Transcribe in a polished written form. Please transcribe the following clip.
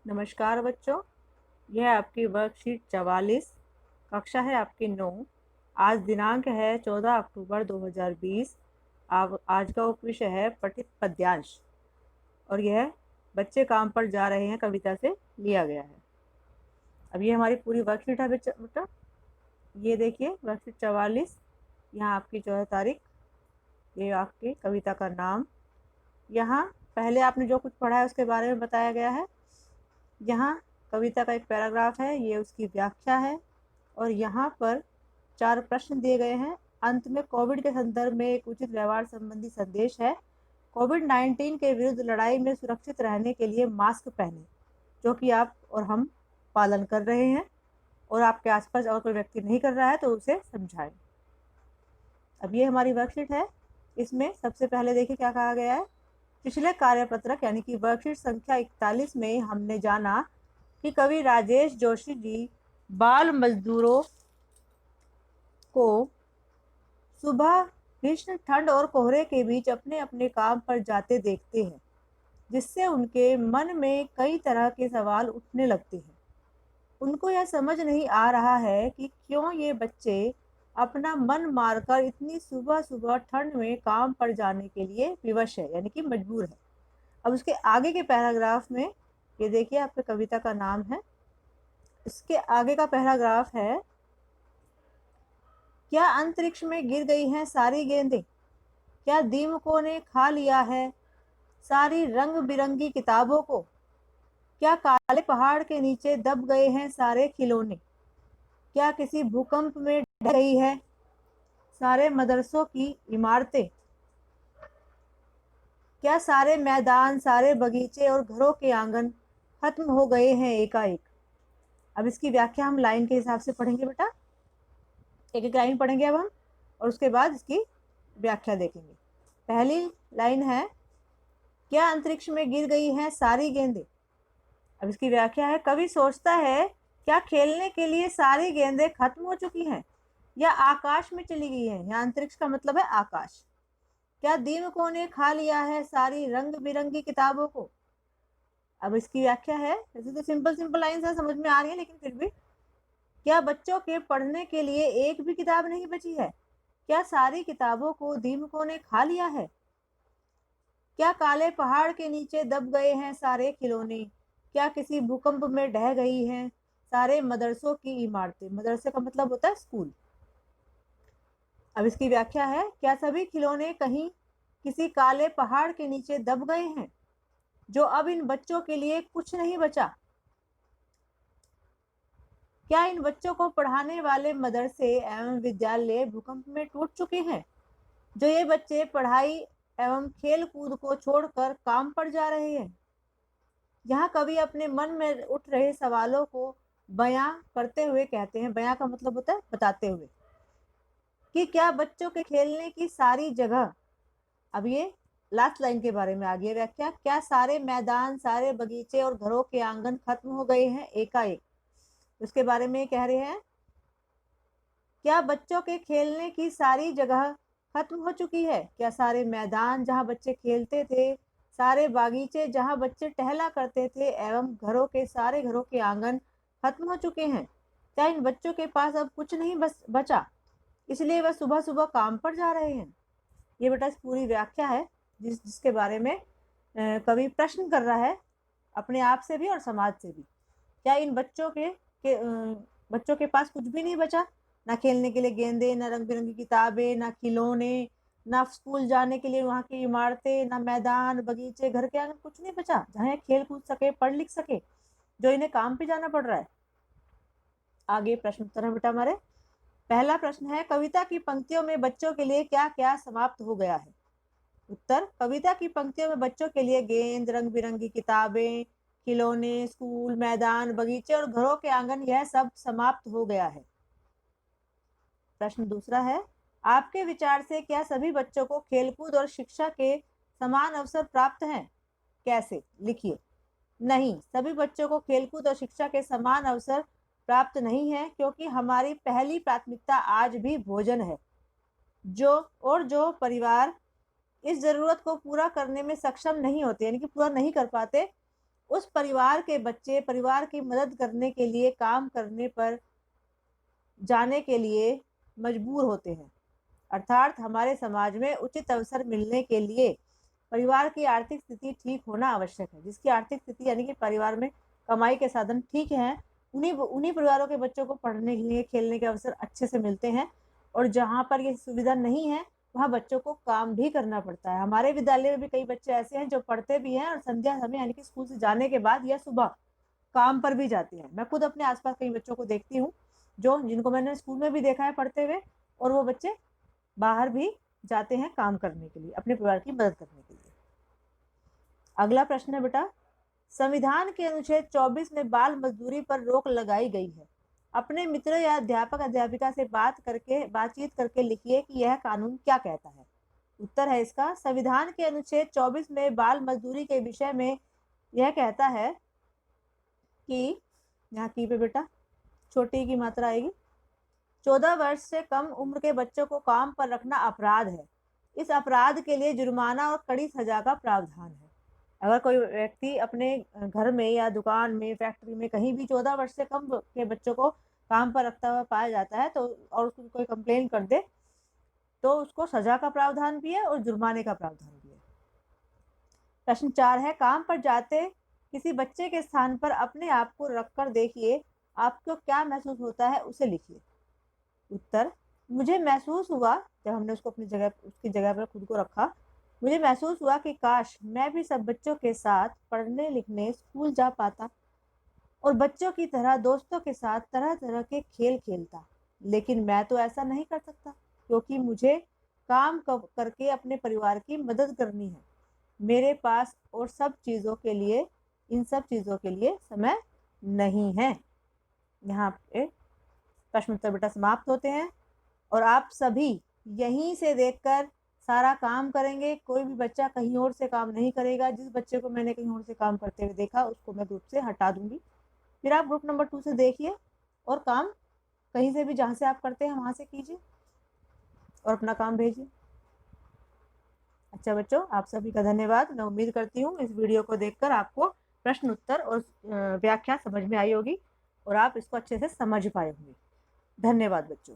नमस्कार बच्चों, यह आपकी वर्कशीट 44 कक्षा है आपकी 9। आज दिनांक है 14 अक्टूबर 2020। आज का उपविषय है पठित पद्यांश और यह बच्चे काम पर जा रहे हैं कविता से लिया गया है। अब ये हमारी पूरी वर्कशीट है बेटा। ये देखिए वर्कशीट 44, यहाँ आपकी 14 तारीख, ये आपकी कविता का नाम। यहाँ पहले आपने जो कुछ पढ़ा है उसके बारे में बताया गया है। यहाँ कविता का एक पैराग्राफ है, ये उसकी व्याख्या है और यहाँ पर 4 प्रश्न दिए गए हैं। अंत में कोविड के संदर्भ में एक उचित व्यवहार संबंधी संदेश है। कोविड-19 के विरुद्ध लड़ाई में सुरक्षित रहने के लिए मास्क पहने, जो कि आप और हम पालन कर रहे हैं और आपके आसपास और कोई व्यक्ति नहीं कर रहा है तो उसे समझाएं। अब ये हमारी वर्कशीट है। इसमें सबसे पहले देखिए क्या कहा गया है। पिछले कार्यपत्रक यानी कि वर्कशीट संख्या 41 में हमने जाना कि कवि राजेश जोशी जी बाल मजदूरों को सुबह भीषण ठंड और कोहरे के बीच अपने अपने काम पर जाते देखते हैं, जिससे उनके मन में कई तरह के सवाल उठने लगते हैं। उनको यह समझ नहीं आ रहा है कि क्यों ये बच्चे अपना मन मारकर इतनी सुबह सुबह ठंड में काम पर जाने के लिए विवश है, यानी कि मजबूर है। अब उसके आगे के पैराग्राफ में ये देखिए, आपके कविता का नाम है, इसके आगे का पैराग्राफ है, क्या अंतरिक्ष में गिर गई हैं सारी गेंदें, क्या दीमकों ने खा लिया है सारी रंग बिरंगी किताबों को, क्या काले पहाड़ के नीचे दब गए हैं सारे खिलौने, क्या किसी भूकंप में ढह गई है सारे मदरसों की इमारतें, क्या सारे मैदान सारे बगीचे और घरों के आंगन खत्म हो गए हैं एकाएक। अब इसकी व्याख्या हम लाइन के हिसाब से पढ़ेंगे बेटा, एक एक लाइन पढ़ेंगे अब हम और उसके बाद इसकी व्याख्या देखेंगे। पहली लाइन है, क्या अंतरिक्ष में गिर गई हैं सारी गेंदें। अब इसकी व्याख्या है, कवि सोचता है क्या खेलने के लिए सारी गेंदें खत्म हो चुकी हैं या आकाश में चली गई हैं। यहाँ अंतरिक्ष का मतलब है आकाश। क्या दीमकों ने खा लिया है सारी रंग बिरंगी किताबों को। अब इसकी व्याख्या है, वैसे तो सिंपल लाइन से समझ में आ रही है लेकिन फिर भी, क्या बच्चों के पढ़ने के लिए एक भी किताब नहीं बची है, क्या सारी किताबों को दीमकों ने खा लिया है, क्या काले पहाड़ के नीचे दब गए हैं सारे खिलौने, क्या किसी भूकंप में ढह गई हैं सारे मदरसों की इमारतें। मदरसे का मतलब होता है स्कूल। अब इसकी व्याख्या है, क्या सभी खिलौने कहीं किसी काले पहाड़ के नीचे दब गए हैं जो अब इन बच्चों के लिए कुछ नहीं बचा। क्या इन बच्चों को पढ़ाने वाले मदरसे एवं विद्यालय भूकंप में टूट चुके हैं जो ये बच्चे पढ़ाई एवं खेल कूद को छोड़कर काम पर जा रहे हैं। यहाँ कवि अपने मन में उठ रहे सवालों को बयां करते हुए कहते हैं, बयां का मतलब होता है बताते हुए, कि क्या बच्चों के खेलने की सारी जगह, अब ये लास्ट लाइन के बारे में आ गई व्याख्या, क्या सारे मैदान सारे बगीचे और घरों के आंगन खत्म हो गए हैं एकाएक। उसके बारे में कह रहे हैं, क्या बच्चों के खेलने की सारी जगह खत्म हो चुकी है, क्या सारे मैदान जहां बच्चे खेलते थे, सारे बागीचे जहां बच्चे टहला करते थे एवं घरों के आंगन खत्म हो चुके हैं। क्या इन बच्चों के पास अब कुछ नहीं बचा, इसलिए वह सुबह सुबह काम पर जा रहे हैं। ये बेटा इस पूरी व्याख्या है जिसके बारे में कवि प्रश्न कर रहा है अपने आप से भी और समाज से भी। क्या इन बच्चों के पास कुछ भी नहीं बचा, ना खेलने के लिए गेंदे, ना रंग बिरंगी किताबें, ना खिलौने, ना स्कूल जाने के लिए वहाँ की इमारतें, ना मैदान बगीचे घर के आंगन, कुछ नहीं बचा जहाँ ये खेल कूद सके पढ़ लिख सके, जो इन्हें काम पे जाना पड़ रहा है। आगे प्रश्न उत्तर है बेटा हमारे। पहला प्रश्न है, कविता की पंक्तियों में बच्चों के लिए क्या क्या समाप्त हो गया है। उत्तर, कविता की पंक्तियों में बच्चों के लिए गेंद, रंग बिरंगी किताबें, खिलौने, स्कूल, मैदान, बगीचे और घरों के आंगन, यह सब समाप्त हो गया है। प्रश्न दूसरा है, आपके विचार से क्या सभी बच्चों को खेलकूद और शिक्षा के समान अवसर प्राप्त हैं। कैसे, लिखिए। नहीं, सभी बच्चों को खेलकूद और शिक्षा के समान अवसर प्राप्त नहीं है, क्योंकि हमारी पहली प्राथमिकता आज भी भोजन है। जो परिवार इस जरूरत को पूरा करने में सक्षम नहीं होते, यानी कि पूरा नहीं कर पाते, उस परिवार के बच्चे परिवार की मदद करने के लिए काम करने पर जाने के लिए मजबूर होते हैं। अर्थात हमारे समाज में उचित अवसर मिलने के लिए परिवार की आर्थिक स्थिति ठीक होना आवश्यक है। जिसकी आर्थिक स्थिति यानी कि परिवार में कमाई के साधन ठीक हैं, उन्हीं उन्हीं परिवारों के बच्चों को पढ़ने के लिए, खेलने के अवसर अच्छे से मिलते हैं। और जहाँ पर ये सुविधा नहीं है, वहाँ बच्चों को काम भी करना पड़ता है। हमारे विद्यालय में भी कई बच्चे ऐसे हैं जो पढ़ते भी हैं और संध्या समय यानी कि स्कूल से जाने के बाद या सुबह काम पर भी जाते हैं। मैं खुद अपने आस-पास कई बच्चों को देखती हूँ, जिनको मैंने स्कूल में भी देखा है पढ़ते हुए, और वो बच्चे बाहर भी जाते हैं काम करने के लिए, अपने परिवार की मदद करने के लिए। अगला प्रश्न है बेटा, संविधान के अनुच्छेद 24 में बाल मजदूरी पर रोक लगाई गई है। अपने मित्र या अध्यापक अध्यापिका से बातचीत करके लिखिए कि यह कानून क्या कहता है। उत्तर है इसका, संविधान के अनुच्छेद 24 में बाल मजदूरी के विषय में यह कहता है कि, यहाँ की पे बेटा छोटी की मात्रा आएगी, 14 वर्ष से कम उम्र के बच्चों को काम पर रखना अपराध है। इस अपराध के लिए जुर्माना और कड़ी सजा का प्रावधान है। अगर कोई व्यक्ति अपने घर में या दुकान में, फैक्ट्री में कहीं भी 14 वर्ष से कम के बच्चों को काम पर रखता हुआ पाया जाता है, तो और उसको कोई कंप्लेन कर दे, तो उसको सजा का प्रावधान भी है और जुर्माने का प्रावधान भी है। प्रश्न 4 है, काम पर जाते किसी बच्चे के स्थान पर अपने आप को रखकर देखिए, आपको क्या महसूस होता है, उसे लिखिए। उत्तर, मुझे महसूस हुआ, जब हमने उसकी जगह पर खुद को रखा, मुझे महसूस हुआ कि काश मैं भी सब बच्चों के साथ पढ़ने लिखने स्कूल जा पाता और बच्चों की तरह दोस्तों के साथ तरह तरह के खेल खेलता। लेकिन मैं तो ऐसा नहीं कर सकता, क्योंकि मुझे काम करके अपने परिवार की मदद करनी है। मेरे पास इन सब चीज़ों के लिए समय नहीं है। यहाँ पे प्रश्न उत्तर बेटा समाप्त होते हैं और आप सभी यहीं से देखकर सारा काम करेंगे। कोई भी बच्चा कहीं और से काम नहीं करेगा। जिस बच्चे को मैंने कहीं और से काम करते हुए देखा, उसको मैं ग्रुप से हटा दूंगी। फिर आप ग्रुप नंबर 2 से देखिए और काम कहीं से भी, जहाँ से आप करते हैं वहाँ से कीजिए और अपना काम भेजिए। अच्छा बच्चों, आप सभी का धन्यवाद। मैं उम्मीद करती हूँ इस वीडियो को देखकर आपको प्रश्न उत्तर और व्याख्या समझ में आई होगी और आप इसको अच्छे से समझ पाए होंगे। धन्यवाद बच्चों।